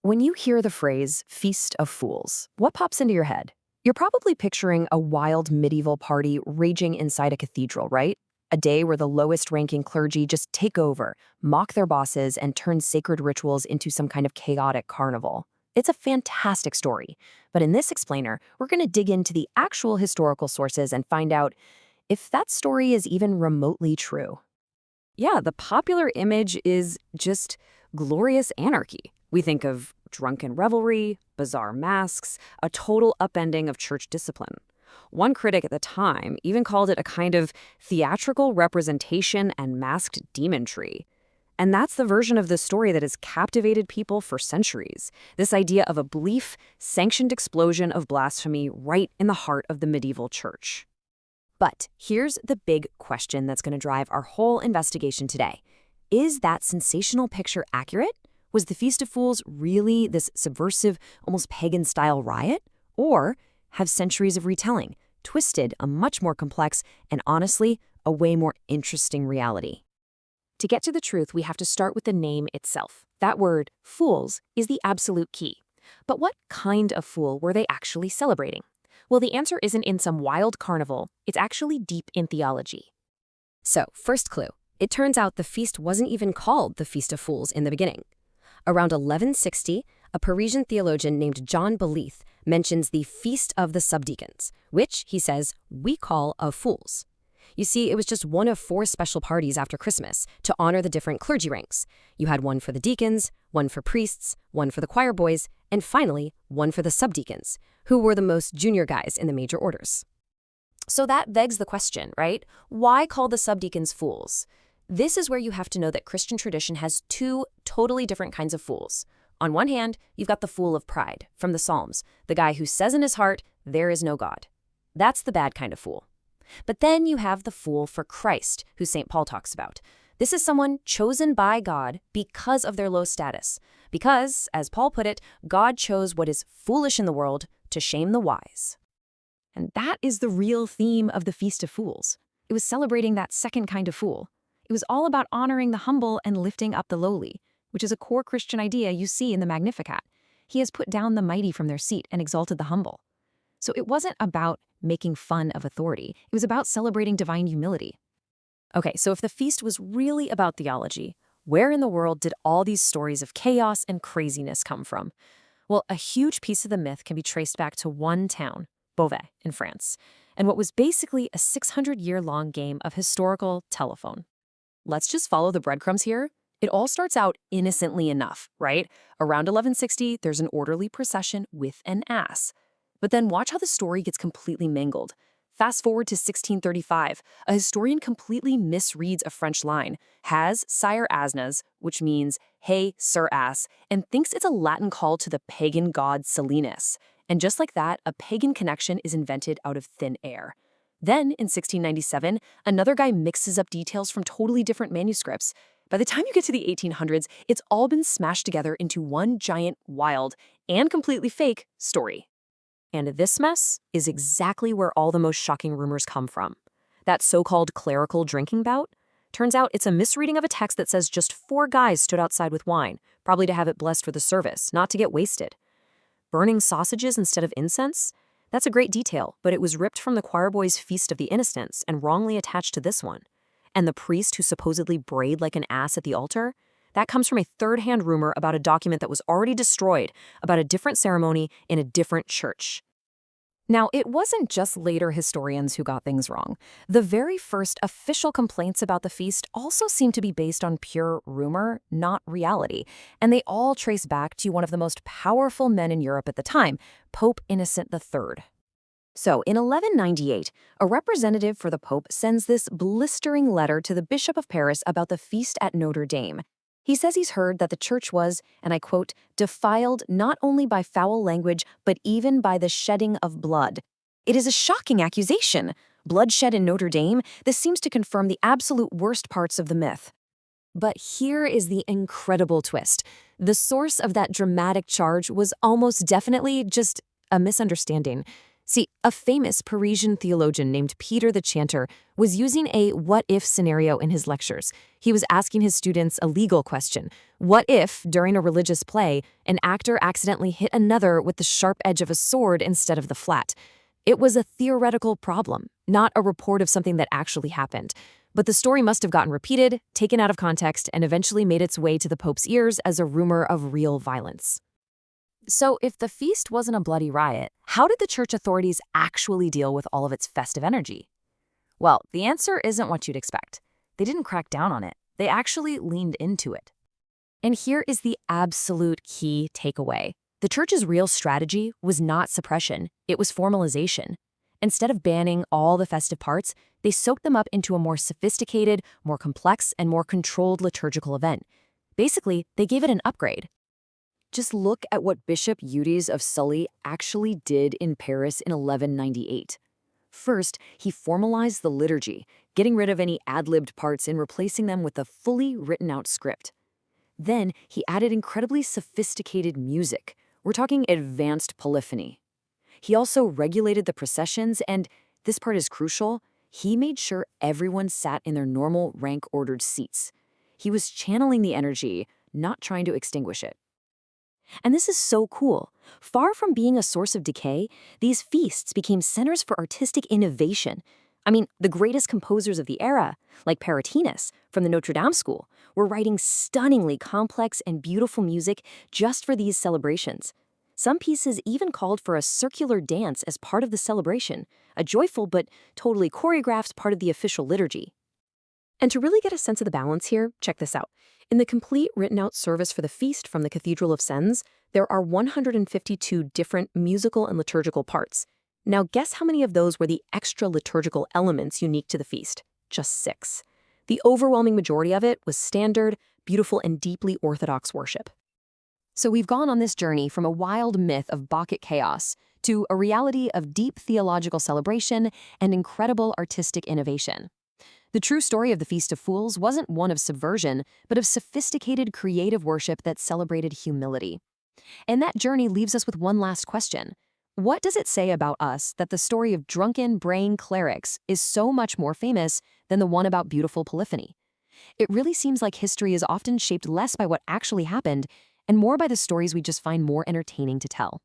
When you hear the phrase Feast of Fools, what pops into your head? You're probably picturing a wild medieval party raging inside a cathedral, right? A day where the lowest ranking clergy just take over, mock their bosses, and turn sacred rituals into some kind of chaotic carnival. It's a fantastic story. But in this explainer, we're going to dig into the actual historical sources and find out if that story is even remotely true. Yeah, the popular image is just glorious anarchy. We think of drunken revelry, bizarre masks, a total upending of church discipline. One critic at the time even called it a kind of theatrical representation and masked demonry. And that's the version of the story that has captivated people for centuries. This idea of a belief-sanctioned explosion of blasphemy right in the heart of the medieval church. But here's the big question that's going to drive our whole investigation today. Is that sensational picture accurate? Was the Feast of Fools really this subversive, almost pagan-style riot? Or have centuries of retelling twisted a much more complex and, honestly, a way more interesting reality? To get to the truth, we have to start with the name itself. That word, fools, is the absolute key. But what kind of fool were they actually celebrating? Well, the answer isn't in some wild carnival. It's actually deep in theology. So, first clue. It turns out the feast wasn't even called the Feast of Fools in the beginning. Around 1160, a Parisian theologian named John Belyth mentions the Feast of the Subdeacons, which, he says, we call of fools. You see, it was just one of 4 special parties after Christmas to honor the different clergy ranks. You had one for the deacons, one for priests, one for the choir boys, and finally, one for the subdeacons, who were the most junior guys in the major orders. So that begs the question, right? Why call the subdeacons fools? This is where you have to know that Christian tradition has 2 totally different kinds of fools. On one hand, you've got the fool of pride from the Psalms, the guy who says in his heart, there is no God. That's the bad kind of fool. But then you have the fool for Christ, who St. Paul talks about. This is someone chosen by God because of their low status. Because, as Paul put it, God chose what is foolish in the world to shame the wise. And that is the real theme of the Feast of Fools. It was celebrating that second kind of fool. It was all about honoring the humble and lifting up the lowly, which is a core Christian idea you see in the Magnificat. He has put down the mighty from their seat and exalted the humble. So it wasn't about making fun of authority. It was about celebrating divine humility. Okay, so if the feast was really about theology, where in the world did all these stories of chaos and craziness come from? Well, a huge piece of the myth can be traced back to one town, Beauvais, in France, and what was basically a 600-year-long game of historical telephone. Let's just follow the breadcrumbs here. It all starts out innocently enough, right? Around 1160, there's an orderly procession with an ass. But then watch how the story gets completely mangled. Fast forward to 1635, a historian completely misreads a French line, has sire asnas, which means, hey, sir ass, and thinks it's a Latin call to the pagan god Silenus. And just like that, a pagan connection is invented out of thin air. Then, in 1697, another guy mixes up details from totally different manuscripts. By the time you get to the 1800s, it's all been smashed together into one giant, wild, and completely fake story. And this mess is exactly where all the most shocking rumors come from. That so-called clerical drinking bout? Turns out it's a misreading of a text that says just 4 guys stood outside with wine, probably to have it blessed for the service, not to get wasted. Burning sausages instead of incense? That's a great detail, but it was ripped from the choir boys' Feast of the Innocents and wrongly attached to this one. And the priest who supposedly brayed like an ass at the altar? That comes from a third-hand rumor about a document that was already destroyed, about a different ceremony in a different church. Now, it wasn't just later historians who got things wrong. The very first official complaints about the feast also seem to be based on pure rumor, not reality, and they all trace back to one of the most powerful men in Europe at the time, Pope Innocent III. So, in 1198, a representative for the Pope sends this blistering letter to the Bishop of Paris about the feast at Notre Dame. He says he's heard that the church was, and I quote, defiled not only by foul language, but even by the shedding of blood. It is a shocking accusation. Bloodshed in Notre Dame? This seems to confirm the absolute worst parts of the myth. But here is the incredible twist. The source of that dramatic charge was almost definitely just a misunderstanding. See, a famous Parisian theologian named Peter the Chanter was using a what-if scenario in his lectures. He was asking his students a legal question. What if, during a religious play, an actor accidentally hit another with the sharp edge of a sword instead of the flat? It was a theoretical problem, not a report of something that actually happened. But the story must have gotten repeated, taken out of context, and eventually made its way to the Pope's ears as a rumor of real violence. So if the feast wasn't a bloody riot, how did the church authorities actually deal with all of its festive energy? Well, the answer isn't what you'd expect. They didn't crack down on it. They actually leaned into it. And here is the absolute key takeaway. The church's real strategy was not suppression, it was formalization. Instead of banning all the festive parts, they soaked them up into a more sophisticated, more complex, and more controlled liturgical event. Basically, they gave it an upgrade. Just look at what Bishop Eudes of Sully actually did in Paris in 1198. First, he formalized the liturgy, getting rid of any ad-libbed parts and replacing them with a fully written-out script. Then, he added incredibly sophisticated music. We're talking advanced polyphony. He also regulated the processions and, this part is crucial, he made sure everyone sat in their normal rank-ordered seats. He was channeling the energy, not trying to extinguish it. And this is so cool. Far from being a source of decay, these feasts became centers for artistic innovation. I mean, the greatest composers of the era, like Paratinus from the Notre Dame School, were writing stunningly complex and beautiful music just for these celebrations. Some pieces even called for a circular dance as part of the celebration, a joyful but totally choreographed part of the official liturgy. And to really get a sense of the balance here, check this out. In the complete written-out service for the feast from the Cathedral of Sens, there are 152 different musical and liturgical parts. Now guess how many of those were the extra liturgical elements unique to the feast? Just 6. The overwhelming majority of it was standard, beautiful, and deeply orthodox worship. So we've gone on this journey from a wild myth of Bacchic chaos to a reality of deep theological celebration and incredible artistic innovation. The true story of the Feast of Fools wasn't one of subversion, but of sophisticated creative worship that celebrated humility. And that journey leaves us with one last question. What does it say about us that the story of drunken brain clerics is so much more famous than the one about beautiful polyphony? It really seems like history is often shaped less by what actually happened and more by the stories we just find more entertaining to tell.